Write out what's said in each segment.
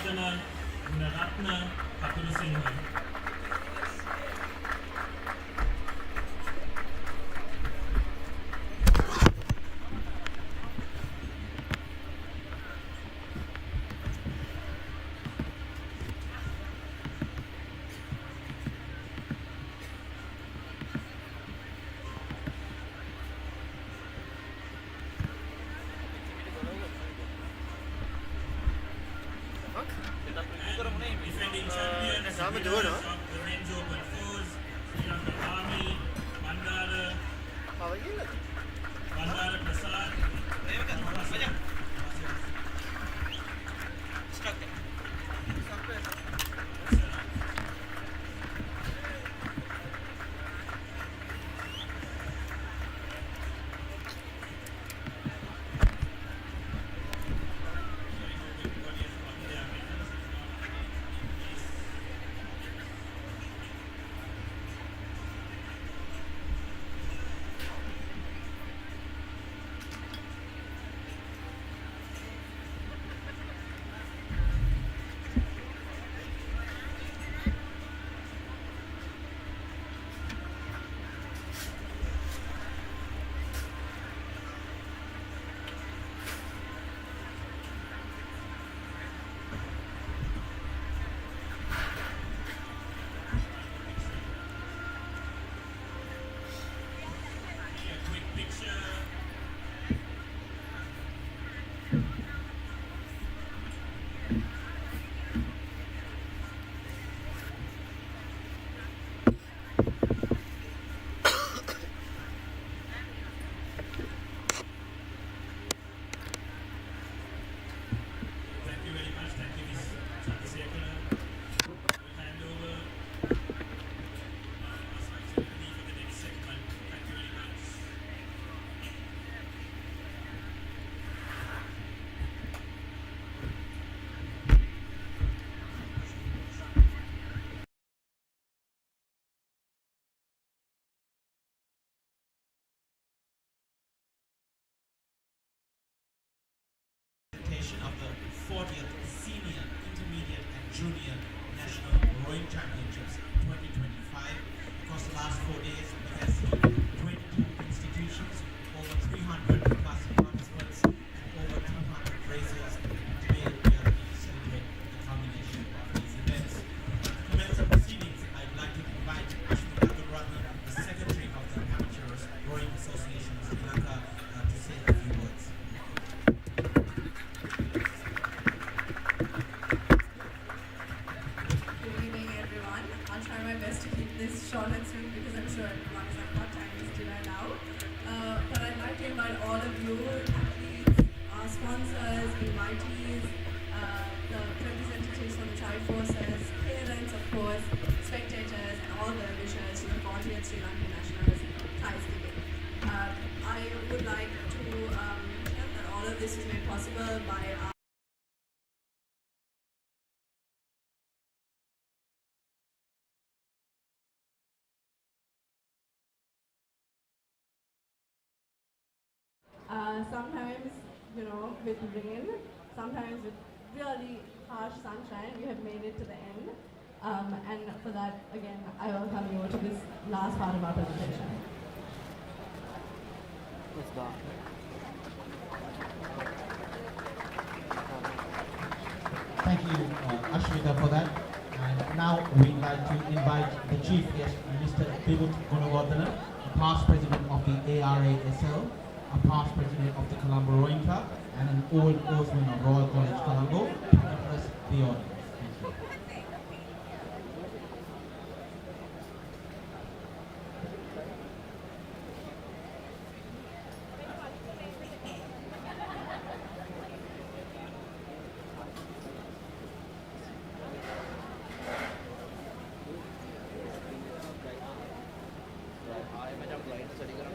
Gunawardena Gunaratne කතුරුසිංහ defending champions of the Range Open Fours, Sri Lankan Army, Bandara Prasad. Of the 40th Senior, Intermediate and Junior National Rowing Championships 2025. Across the last 4 days, we have seen 22 institutions, over 300 plus participants, and over 200 racers. Today, we are ready to celebrate the culmination of these events. To commence the proceedings, I'd like to invite Ashmita Gurratna, the Secretary of the Amateurs Rowing Association of Sri Lanka, to say a few words. This short and sweet because I'm sure everyone is like, what time is dinner now? But I'd like to invite all of you, athletes, sponsors, invitees, the representatives from the Tri-Forces, parents of course, spectators and all the visuals to the 40th Sri Lankan Nationals Thai skipping. I would like to tell that all of this is made possible by our sometimes, with rain, sometimes with really harsh sunshine, we have made it to the end. And for that, again, I welcome you to this last part of our presentation. Thank you, Ashmita, for that. And now we'd like to invite the chief guest, Mr. Bibut Gunawardena, the past president of the ARASL, a past president of the Colombo Rowing Club, and an old oarsman of Royal College Colombo, to address the audience. Thank you.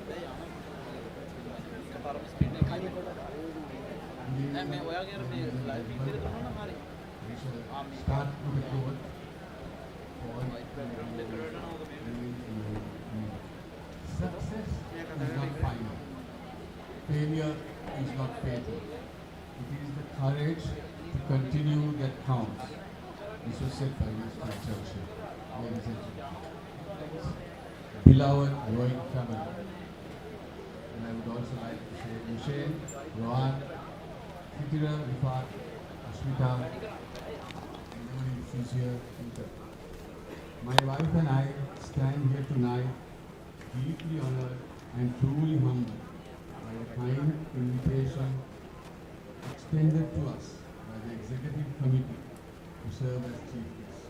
Start with the code. Success is not final. Failure is not fatal. It is the courage to continue that counts. This was said by Mr. Churchill. Ladies and gentlemen, beloved rowing family, and I would also like to say Hussein, Rohan, Fitira, Rifat, Ashmita, and everybody who's here. My wife and I stand here tonight deeply honored and truly humbled by a kind invitation extended to us by the Executive Committee to serve as chief guests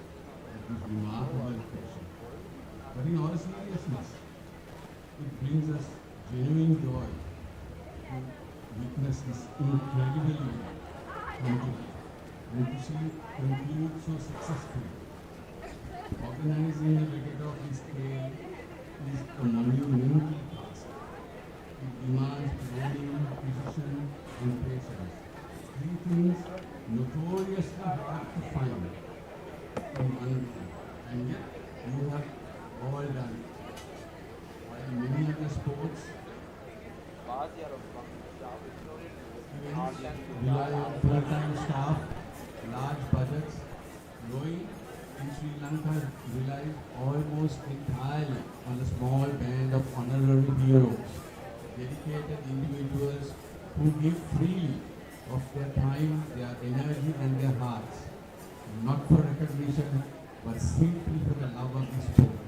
at this remarkable occasion. But in all seriousness, it brings us genuine joy to witness this incredible event come to life and to see it conclude so successfully. Organizing a regatta of this scale is a monumental task. It demands planning, precision, and patience. Three things notoriously hard to find in one day, and yet you have all done it. While many other sports events rely on full-time staff, large budgets, rowing in Sri Lanka relies almost entirely on a small band of honorary heroes, dedicated individuals who give freely of their time, their energy and their hearts, not for recognition, but simply for the love of the sport.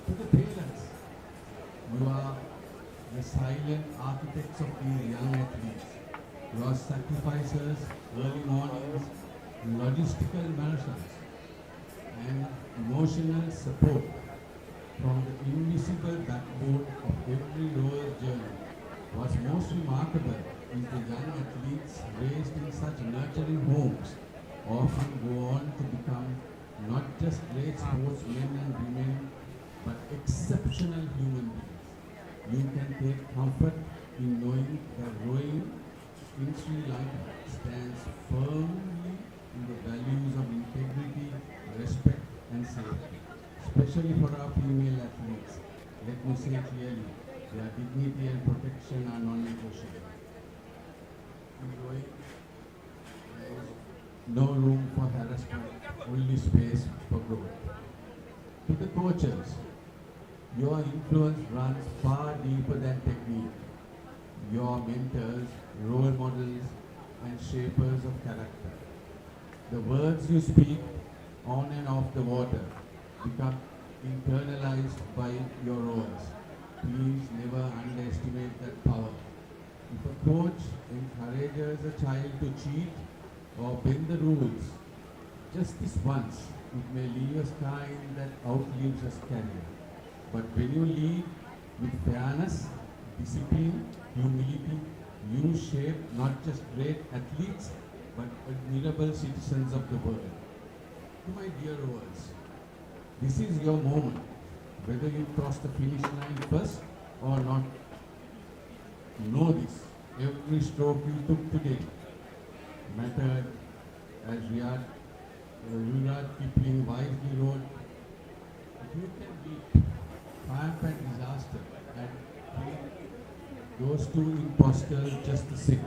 To the parents, you are the silent architects of these young athletes. Your sacrifices, early mornings, logistical marathons, and emotional support from the invisible backbone of every rower's journey. What's most remarkable is the young athletes raised in such nurturing homes often go on to become not just great sportsmen and women, but exceptional human beings. You can take comfort in knowing that rowing in Sri Lanka stands firmly in the values of integrity, respect and safety. Especially for our female athletes, let me say clearly, their dignity and protection are non-negotiable. In rowing, there is no room for harassment, only space for growth. To the coaches, your influence runs far deeper than technique. Your mentors, role models, and shapers of character. The words you speak on and off the water become internalized by your rowers. Please never underestimate that power. If a coach encourages a child to cheat or bend the rules, just this once, it may leave a scar that outlives his career. But when you lead with fairness, discipline, humility, you shape not just great athletes, but admirable citizens of the world. To my dear rowers, this is your moment, whether you cross the finish line first or not. Know this, every stroke you took today mattered, as Rudyard Kipling wisely wrote, if you can beat triumph and disaster and treat those two imposters just the same,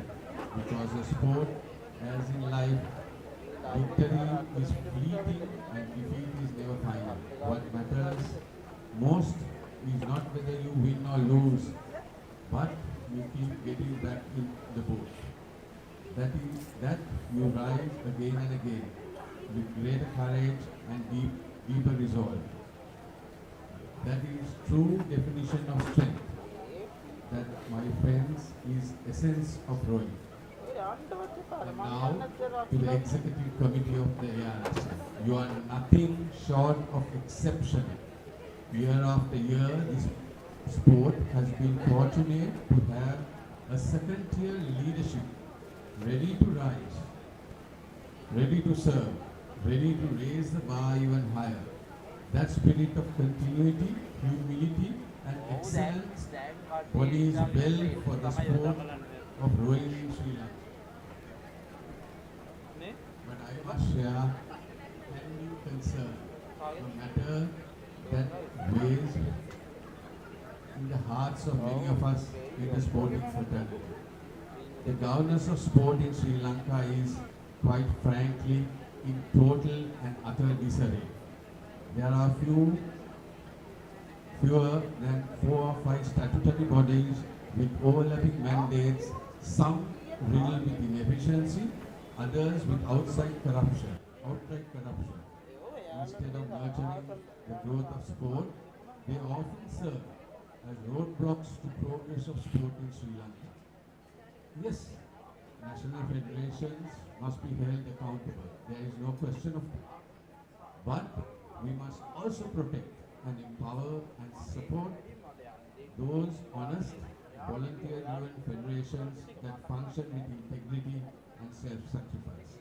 because a sport, as in life, victory is fleeting and defeat is never final. What matters most is not whether you win or lose, but you keep getting back in the boat. That is that you rise again and again with greater courage and deeper resolve. That is true definition of strength. That, my friends, is essence of rowing. And now, to the executive committee of the ARS, you are nothing short of exceptional. Year after year, this sport has been fortunate to have a second-tier leadership ready to rise, ready to serve, ready to raise the bar even higher. That spirit of continuity, humility, and excellence bodes well for the sport of rowing in Sri Lanka. But I must share genuine concern, no matter that weighs in the hearts of many of us in the sporting fraternity. The governance of sport in Sri Lanka is quite frankly, in total and utter disarray. There are fewer than 4 or 5 statutory bodies with overlapping mandates, some riddled with inefficiency, others with outright corruption. Instead of nurturing the growth of sport, they often serve as roadblocks to progress of sport in Sri Lanka. Yes, national federations must be held accountable. There is no question of that. But we must also protect and empower and support those honest, volunteer-driven federations that function with integrity and self-sacrifice.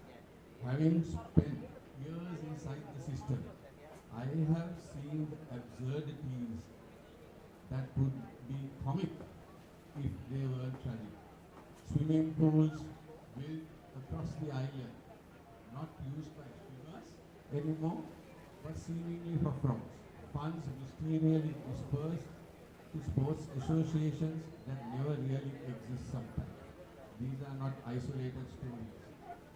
Having spent years inside the system, I have seen the absurdities that would be comic if they were tragic. Swimming pools built across the island, not used by swimmers anymore, but seemingly for frauds. Funds mysteriously dispersed to sports associations that never really exist sometimes. These are not isolated stories.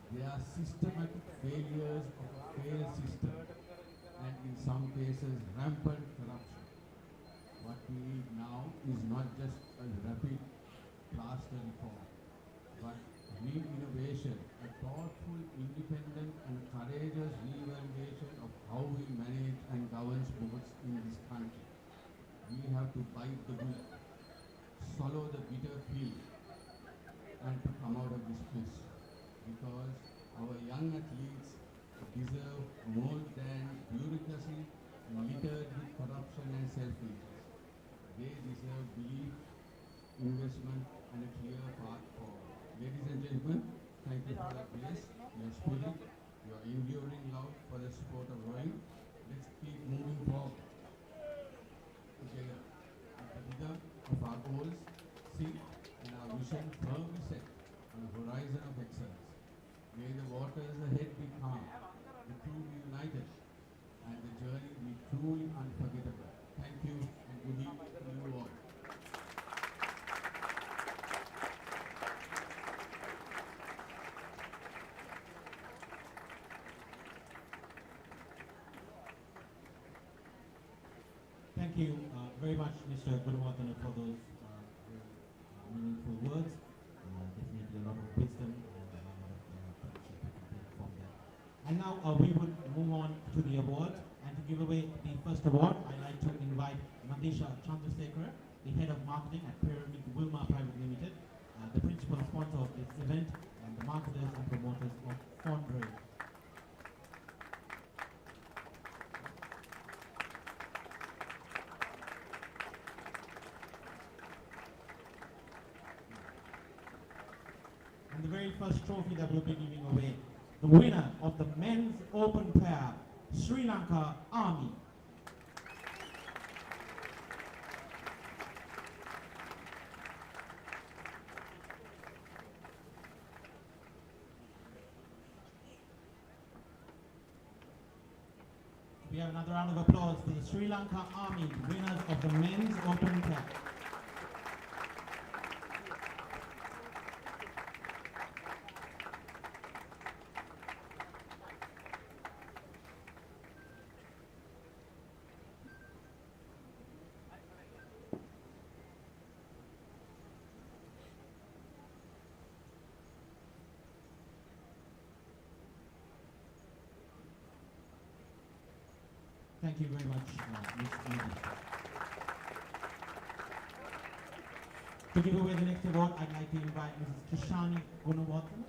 They are systematic failures of a failed system and in some cases rampant corruption. What we need now is not just a rapid plaster reform, but re-innovation, a thoughtful, independent and courageous re-evaluation of how we manage and govern sports in this country. We have to bite the bullet, swallow the bitter pill and to come out of this mess. Because our young athletes deserve more than bureaucracy littered with corruption and self-interest. They deserve belief, investment and a clear path forward. Ladies and gentlemen, thank you for your grace, your spirit, your enduring love for the sport of rowing. Let's keep moving forward together with the rhythm of our goals, see, and our vision firmly set on the horizon of excellence. May the waters ahead be calm, the crew be united, and the journey be truly unforgettable. Thank you and good evening to you all. Thank you very much, Mr. Gunawardena, for those very meaningful words. Definitely a lot of wisdom and a lot of friendship we can take from that. And now we would move on to the award. And to give away the first award, I'd like to invite Mandisha Chandrasekhar, the head of marketing at Pyramid Wilma Private Limited, the principal sponsor of this event, and the marketers and promoters of Fondray. And the very first trophy that we'll be giving away, the winner of the men's open pair, Sri Lanka Army. We have another round of applause for the Sri Lanka Army, winners of the men's open pair. Thank you very much, Ms. Edie. To give away the next award, I'd like to invite Mrs. Kishani Gunawardena.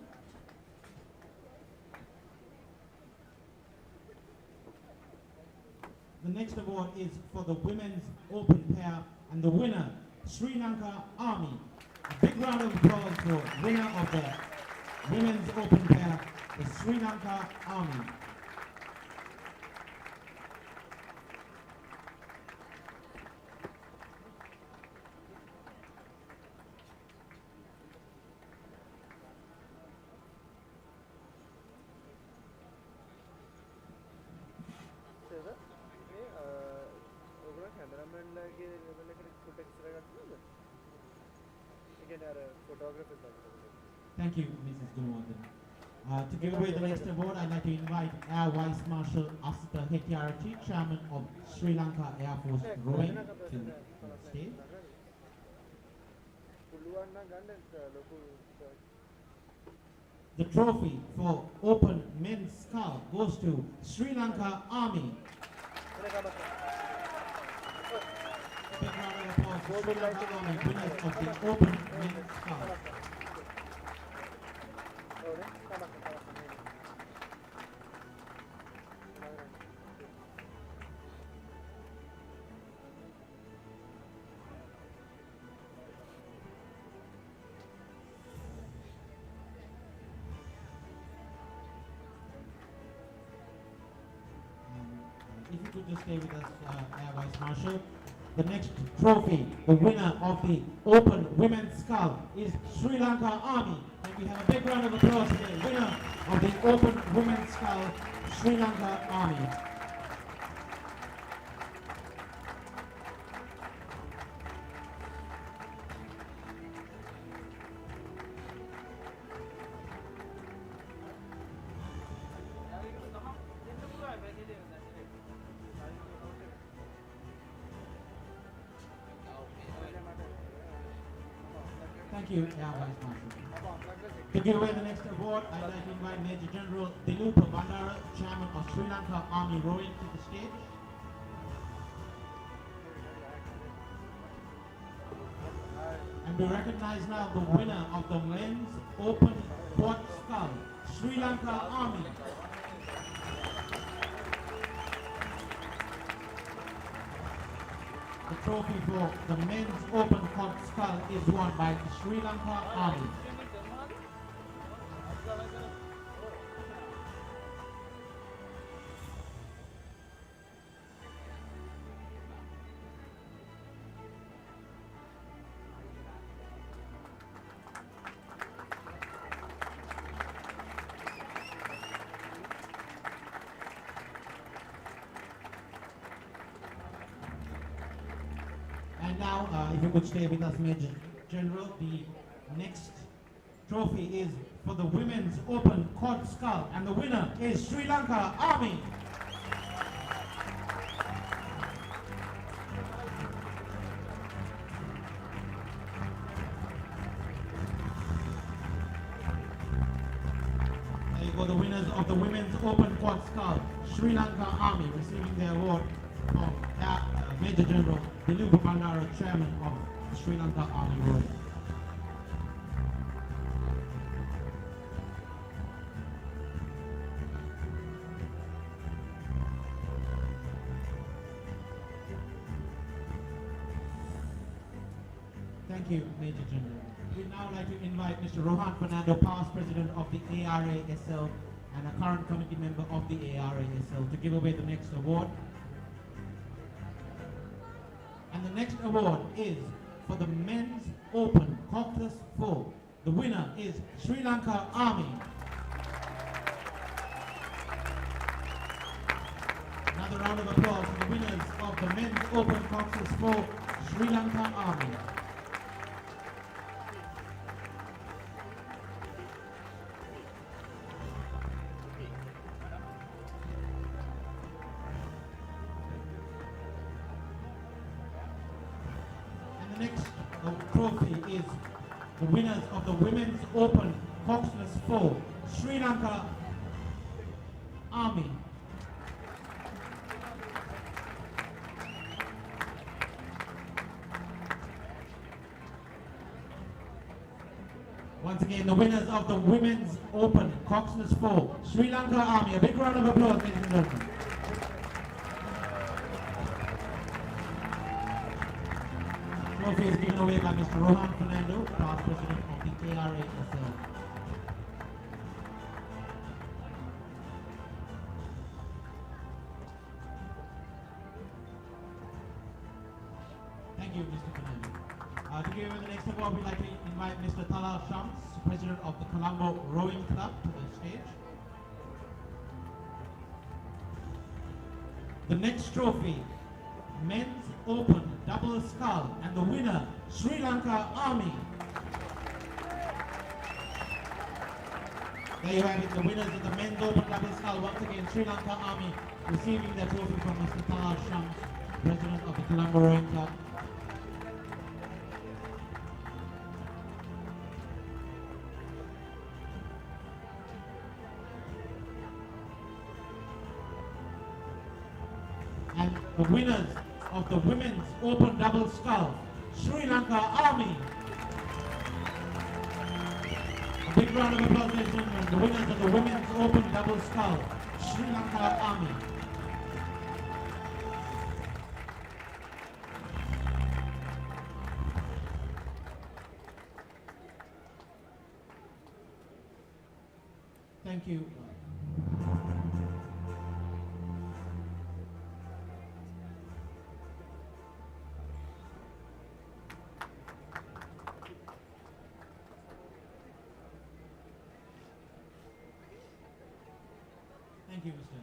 The next award is for the women's open pair and the winner, Sri Lanka Army. A big round of applause for winner of the women's open pair, the Sri Lanka Army. Thank you, Mrs. Gunawardena. To give away the next award, I'd like to invite Air Vice Marshal Asita Hettiarachchi, Chairman of Sri Lanka Air Force Rowing, to the stage. The trophy for Open Men's Scull goes to Sri Lanka Army. Big round of applause for Sri Lanka Army, winners of the Open Men's Scull. If you could just stay with us, Air Vice Marshal. The next trophy, the winner of the Open Women's Scull, is Sri Lanka Army. And we have a big round of applause for the winner of the Open Women's Scull, Sri Lanka Army. Thank you, Air Vice Marshal. To give away the next award, I'd like to invite Major General Dilupa Bandara, Chairman of Sri Lanka Army Rowing, to the stage. And we recognize now the winner of the Men's Open Quad Scull, Sri Lanka Army. The trophy for the Men's Open Quad Scull is won by the Sri Lanka Army. And now, if you could stay with us, Major General, the next trophy is for the Women's Open Quad Scull, and the winner is Sri Lanka Army. There you go, the winners of the Women's Open Quad Scull, Sri Lanka Army, receiving the award from Major General Dilupa Bandara, Chairman of the Sri Lanka Army Rowing. Thank you, Major General. We'd now like to invite Mr. Rohan Fernando, past President of the ARASL and a current committee member of the ARASL, to give away the next award. And the next award is for the Men's Open Cockless 4. The winner is Sri Lanka Army. Another round of applause for the winners of the Men's Open Cockless 4, Sri Lanka Army. The next trophy is the winners of the Women's Open Coxless 4, Sri Lanka Army. Once again, the winners of the Women's Open Coxless 4, Sri Lanka Army. A big round of applause, ladies and gentlemen. Trophy is given away by Mr. Rohan Fernando, past President of the ARASL. Thank you, Mr. Fernando. To give you the next award, we'd like to invite Mr. Talal Shams, President of the Colombo Rowing Club, to the stage. The next trophy, Men's Open Double Scull, and the winner, Sri Lanka Army. There you have it, the winners of the men's open double scull. Once again, Sri Lanka Army receiving their trophy from Mr. Taj Shams, President of the Colombo Rowing Club. And the winners of the women's open double scull, Sri Lanka Army. A big round of applause, ladies and gentlemen. The winners of the women's open double scull, Sri Lanka Army. Thank you. Thank you, Mr.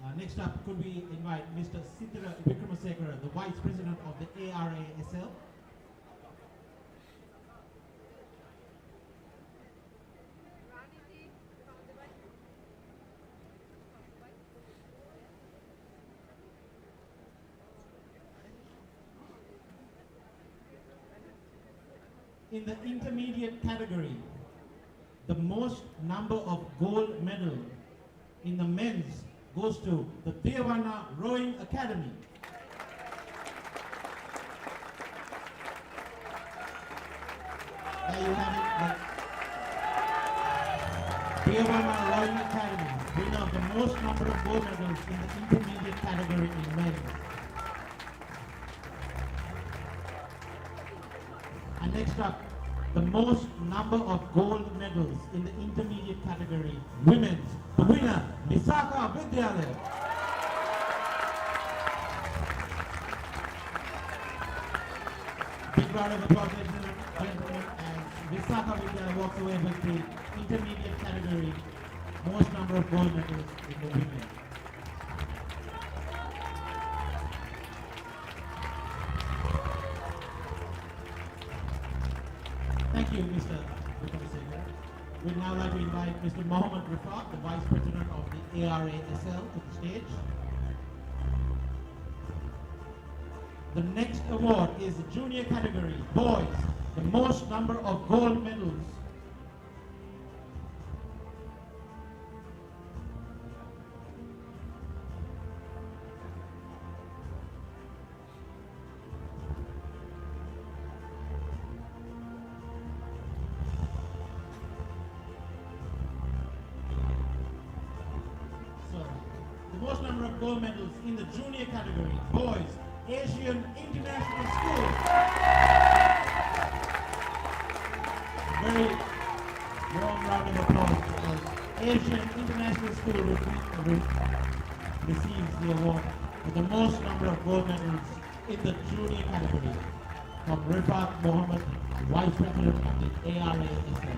Shah. Next up, could we invite Mr. Sithira Vikramasekara, the Vice President of the ARASL? In the intermediate category, the most number of gold medals in the men's goes to the Devana Rowing Academy. There you have it. The Devana Rowing Academy, winner of the most number of gold medals in the intermediate category in men's. And next up, the most number of gold medals in the intermediate category, women's. The winner, Visakha Vidyalaya. Big round of applause, ladies and gentlemen, as Visakha Vidyalaya walks away with the intermediate category, most number of gold medals in the women. Thank you, Mr. Vikramasekara. We'd now like to invite Mr. Mohammed Rifat, the Vice President of the ARASL, to the stage. The next award is the junior category, boys, the most number of gold medals. The most number of gold medals in the junior category, boys, Asian International School. Very warm round of applause because Asian International School receives the award for the most number of gold medals in the junior category from Rifat Mohammed, Vice President of the ARASL.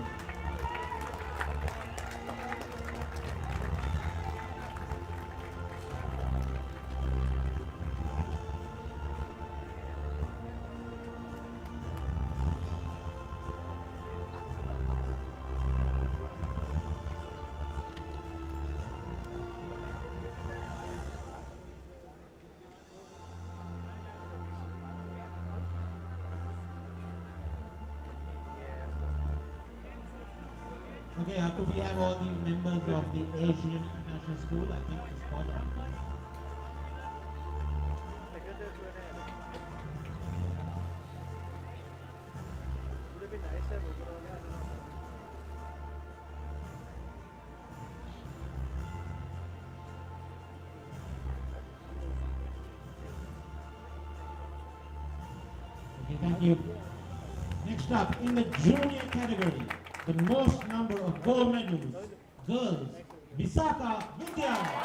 Okay, could we have all the members of the Asian International School? I think it's spot on. Okay, thank you. Next up, in the junior category, the most number of gold medals, girls, Visakha Vidyalaya.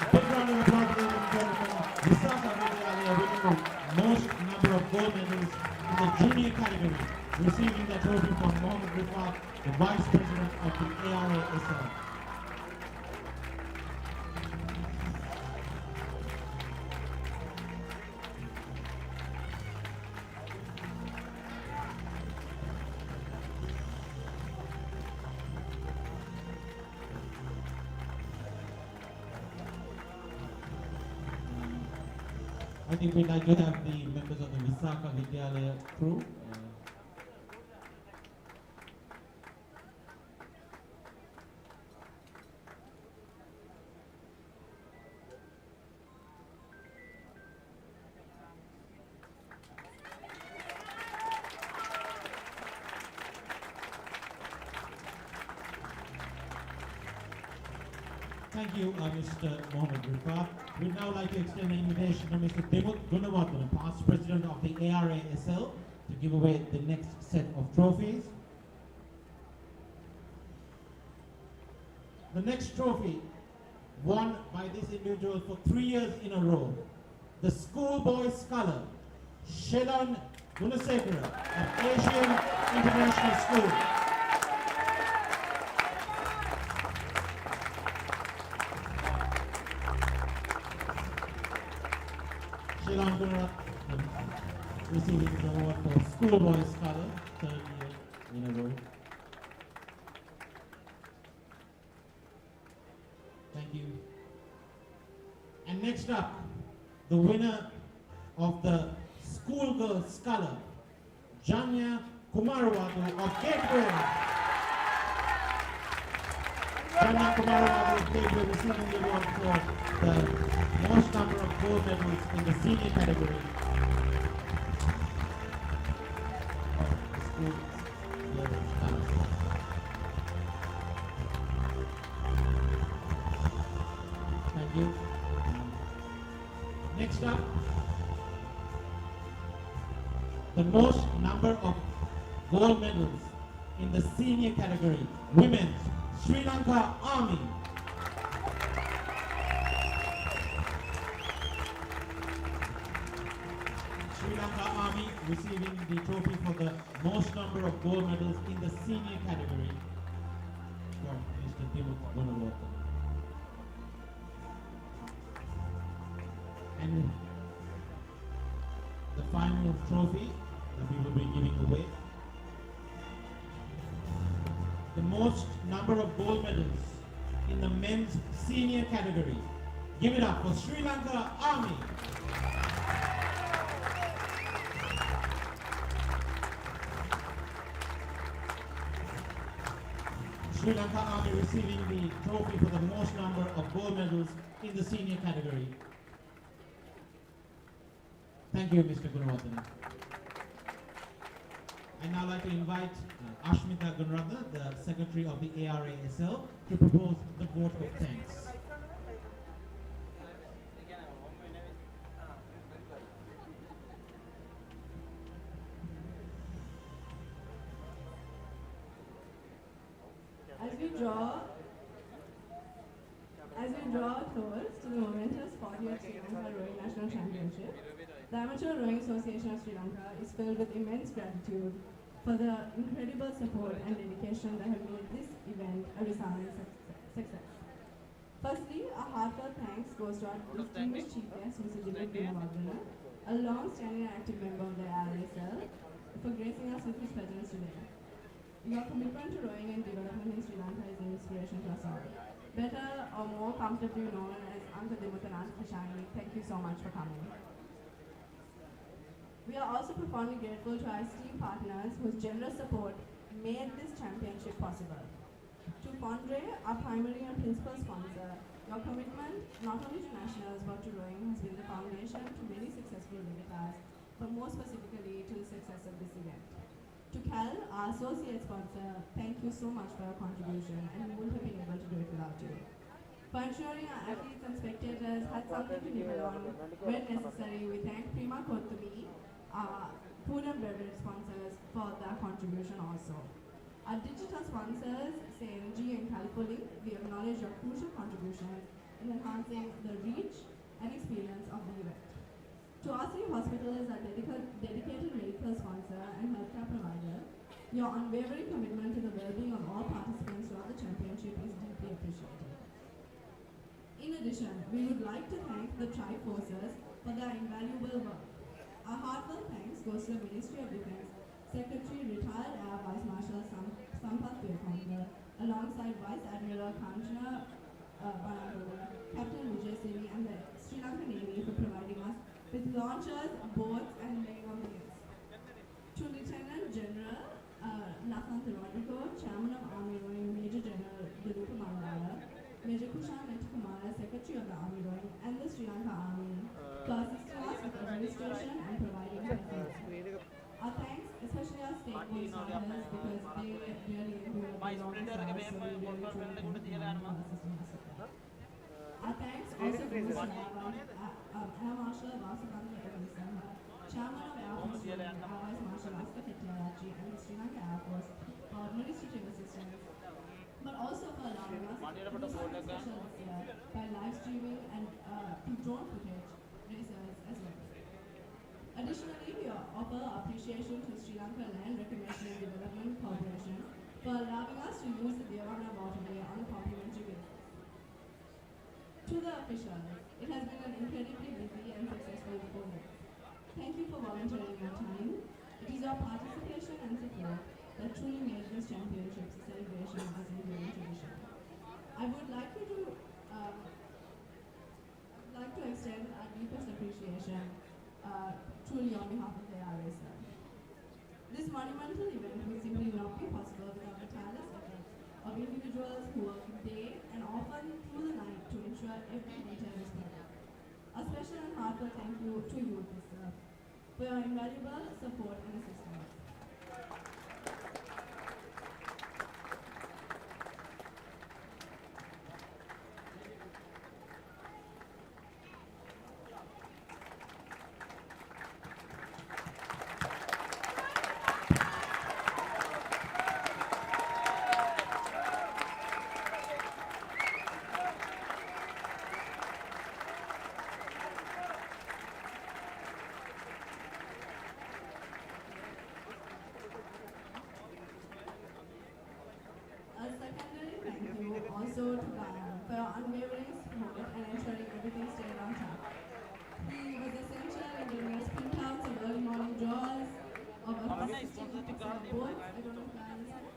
A big round of applause, ladies and gentlemen. Visakha Vidyalaya winning the most number of gold medals in the junior category, receiving the trophy from Mohammed Rifat, the Vice President of the ARASL. I think we'd like to have the members of the Visakha Vidyalaya crew. Thank you, Mr. Mohammed Rifa. We'd now like to extend an invitation to Mr. Dimut Gunawardena, past president of the ARASL, to give away the next set of trophies. The next trophy, won by this individual for 3 years in a row, the schoolboy scholar, Shelan Gunasekara of Asian International School. Shelan Gunasekara receiving the award for schoolboy scholar, 3rd year in a row. Thank you. And next up, the winner of the schoolgirl scholar, Janya Kumarawadu of Gateway. Janya Kumarawadu of Gateway receiving the award for the most number of gold medals in the senior category. Schoolgirl scholar. Thank you. Next up, the most number of gold medals in the senior category, women's, Sri Lanka Army. Sri Lanka Army receiving the trophy for the most number of gold medals in the senior category from Mr. Dimut Gunawardena. And the final trophy that we will be giving away, the most number of gold medals in the men's senior category. Give it up for Sri Lanka Army. Sri Lanka Army receiving the trophy for the most number of gold medals in the senior category. Thank you, Mr. Gunawardena. I'd now like to invite Ashmita Gunratna, the Secretary of the ARASL, to propose the vote of thanks. As we draw close to the momentous 40th Sri Lanka Rowing National Championship, the Amateur Rowing Association of Sri Lanka is filled with immense gratitude for the incredible support and dedication that have made this event a resounding success. Firstly, a heartfelt thanks goes to our distinguished chief guest, Mr. Dimut Gunawardena, a long-standing and active member of the RSL, for gracing us with his presence today. Your commitment to rowing and development in Sri Lanka is an inspiration to us all. Better or more comfortably known as Uncle Dimut and Aunt Kishani, thank you so much for coming. We are also profoundly grateful to our esteemed partners whose generous support made this championship possible. To Fondre, our primary and principal sponsor, your commitment not only to nationals but to rowing has been the foundation to many successful regattas, but more specifically to the success of this event. To Cal, our associate sponsor, thank you so much for your contribution, and we wouldn't have been able to do it without you. For ensuring our athletes and spectators had something to nibble on when necessary, we thank Prima Kothumi, our food and beverage sponsors, for their contribution also. Our digital sponsors, CNG and Calipoli, we acknowledge your crucial contributions in enhancing the reach and experience of the event. To RC Hospital is our dedicated medical sponsor and healthcare provider. Your unwavering commitment to the well-being of all participants throughout the championship is deeply appreciated. In addition, we would like to thank the Tri-Forces for their invaluable work. Our heartfelt thanks goes to the Ministry of Defense, Secretary Retired Air Vice Marshal Sampath Virkondar, alongside Vice Admiral Kanchana Banagura, Captain Vijay Siri, and the Sri Lankan Navy for providing us with launch launchers, boats, and laying of wheels. To Lieutenant General Nathan Rodrigo, Chairman of Army Rowing, Major General Diluka Mandala, Major Kushan Kumara, Secretary of the Army Rowing, and the Sri Lanka Army, for assisting us with administration and providing facilities. Our thanks, especially our state police officers, because they really endure the longest hours, so we really truly thank them for assisting us with that. Our thanks also goes to Air Marshal Vasudhara Evisamha, Chairman of Air Force Wing, Air Vice Marshal Aska Hettiarachchi, and the Sri Lanka Air Force for administrative assistance, but also for allowing us to do something special this year by live streaming and through drone footage races as well. Additionally, we offer appreciation to Sri Lanka Land Reclamation and Development Corporation for allowing us to use the Devana waterway on a complimentary basis. To the officials, it has been an incredibly busy and successful 4 years. Thank you for volunteering your time. It is your participation and support that truly made this championships celebration as an enduring tradition. I would like to extend our deepest appreciation truly on behalf of the RSL. This monumental event would simply not be possible without the tireless efforts of individuals who work day and often through the night to ensure every detail is perfect. A special and heartfelt thank you to you, Mr. for your invaluable support and assistance. A secondary thank you also to Brian for your unwavering support and ensuring everything stayed on track. He was essential in giving us printouts of early morning draws, of assisting with fixing our boards. I don't know if I understand.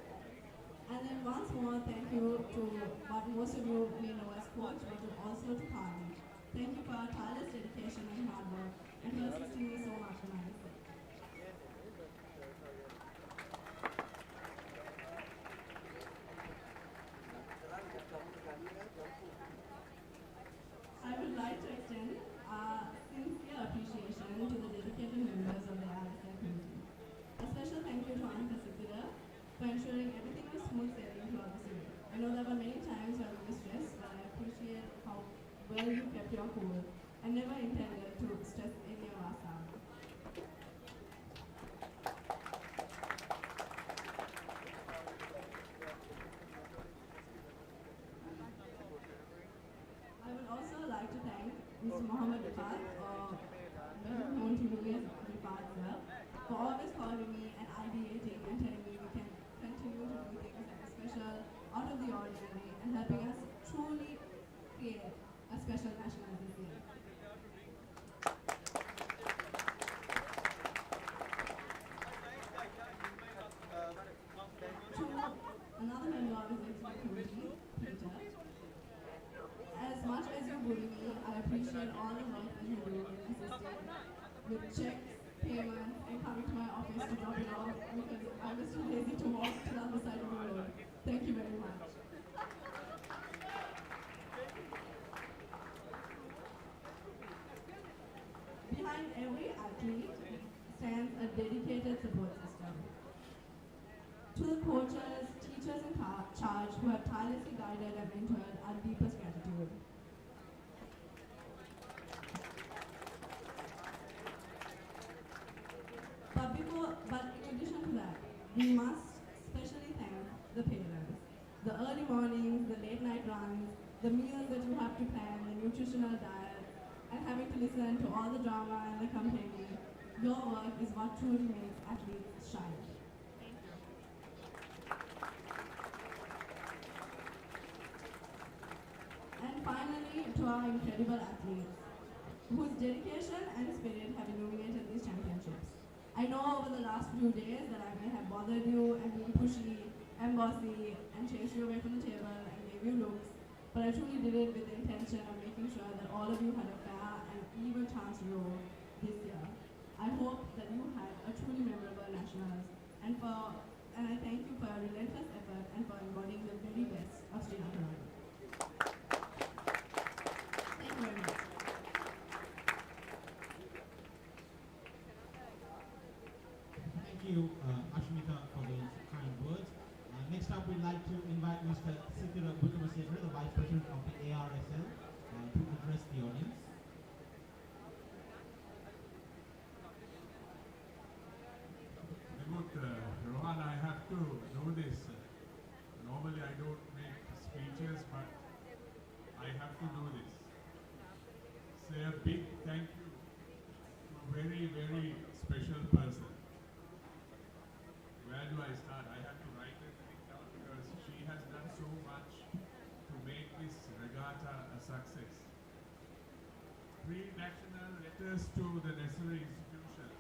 And then once more, thank you to what most of you may know as coach, but also to Carly. Thank you for your tireless dedication and hard work, and for assisting me so much when I was sick. I would like to extend our sincere appreciation to the dedicated members of the RSL community. A special thank you to Anka Sikira for ensuring everything was smooth sailing throughout this event. I know there were many times where we were stressed, but I appreciate how well you kept your cool and never intended to stress any of us out. I would also like to thank Mr. Mohammed Rifat, or better known to me as Rifat sir, for always calling me and ideating and telling me we can continue to do things that are special, out of the ordinary, and helping us truly create a special national this year. To another member of his executive committee, Peter, as much as you bully me, I appreciate all the work that you do in assisting with checks, payments, and coming to my office to drop it off because I was too lazy to walk to the other side of the road. Thank you very much. Behind every athlete stands a dedicated support system. To the coaches, teachers in charge who have tirelessly guided and mentored, our deepest gratitude. But in addition to that, we must especially thank the parents. The early mornings, the late night runs, the meals that you have to plan, the nutritional diet, and having to listen to all the drama and the complaining. Your work is what truly makes athletes shine. And finally, to our incredible athletes, whose dedication and spirit have illuminated these championships. I know over the last few days that I may have bothered you and been pushy and bossy and chased you away from the table and gave you looks, but I truly did it with the intention of making sure that all of you had a fair and even chance to roll this year. I hope that you had a truly memorable nationals, and I thank you for your relentless effort and for embodying the very best of Sri Lanka rugby. Thank you very much. Thank you, Ashmita, for those kind words. Next up, we'd like to invite Mr. Sidira Buddhamasekara, the Vice President of the ARSL, to address the audience. Rohan, I have to do this. Normally I don't make speeches, but I have to do this. Say a big thank you to a very, very special person. Where do I start? I have to write everything down because she has done so much to make this regatta a success. Pre-national letters to the necessary institutions.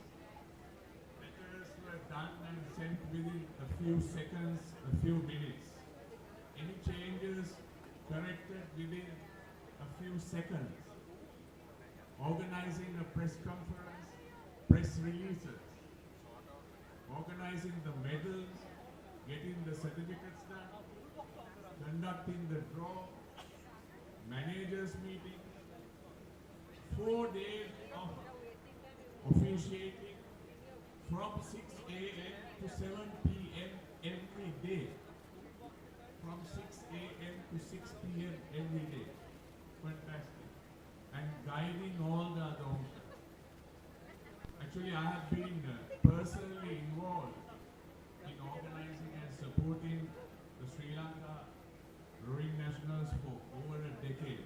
Letters were done and sent within a few seconds, a few minutes. Any changes corrected within a few seconds. Organizing a press conference, press releases. Organizing the medals, getting the certificates done, conducting the draw, managers meeting, 4 days of officiating from 6 a.m. to 7 p.m. every day. From 6 a.m. to 6 p.m. every day. Fantastic. And guiding all the other officers. Actually, I have been personally involved in organizing and supporting the Sri Lanka rowing nationals for over a decade.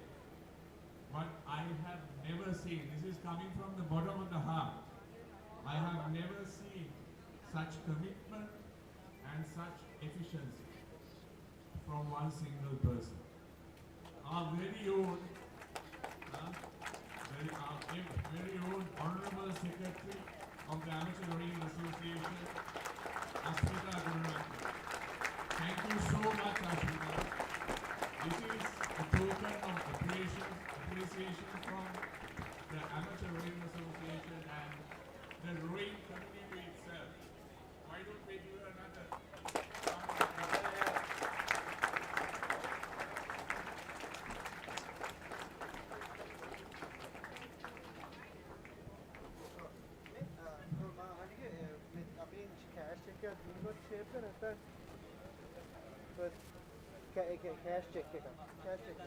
But I have never seen, this is coming from the bottom of the heart, I have never seen such commitment and such efficiency from one single person. Our very own Honorable Secretary of the Amateur Rowing Association, Ashmita Gurunathan. Thank you so much, Ashmita. This is a token of appreciation from the Amateur Rowing Association and the rowing community itself. Why don't we do another? cash check cash check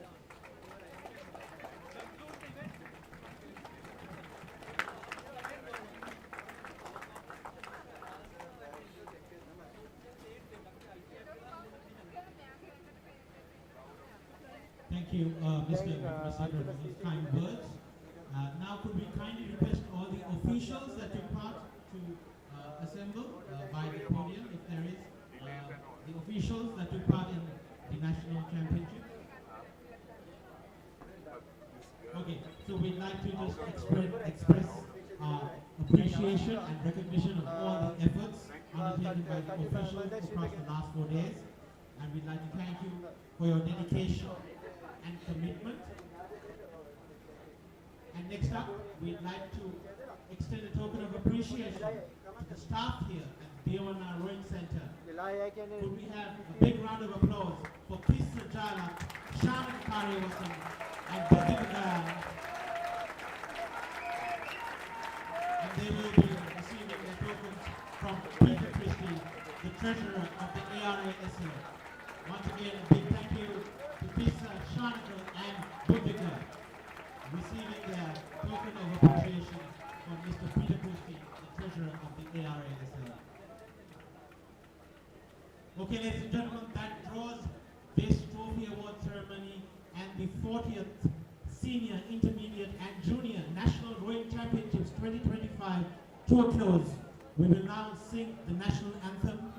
Thank you, Mr. Buddhamasekara, for those kind words. Now could we kindly request all the officials that took part to assemble by the podium, if there is, the officials that took part in the national championship. Okay, so we'd like to just express appreciation and recognition of all the efforts undertaken by the officials across the last 4 days, and we'd like to thank you for your dedication and commitment. And next up, we'd like to extend a token of appreciation to the staff here at Dewana Rowing Center. Could we have a big round of applause for Pisa Jala, Shannon Kariwasan, and Bhadika. And they will be receiving their tokens from Peter Christie, the treasurer of the ARASL. Once again, a big thank you to Pisa, Shannon, and Bhadika, receiving their token of appreciation from Mr. Peter Christie, the treasurer of the ARASL. Okay, ladies and gentlemen, that draws this trophy award ceremony and the 40th Senior, Intermediate and Junior National Rowing Championships 2025 to a close. We will now sing the national anthem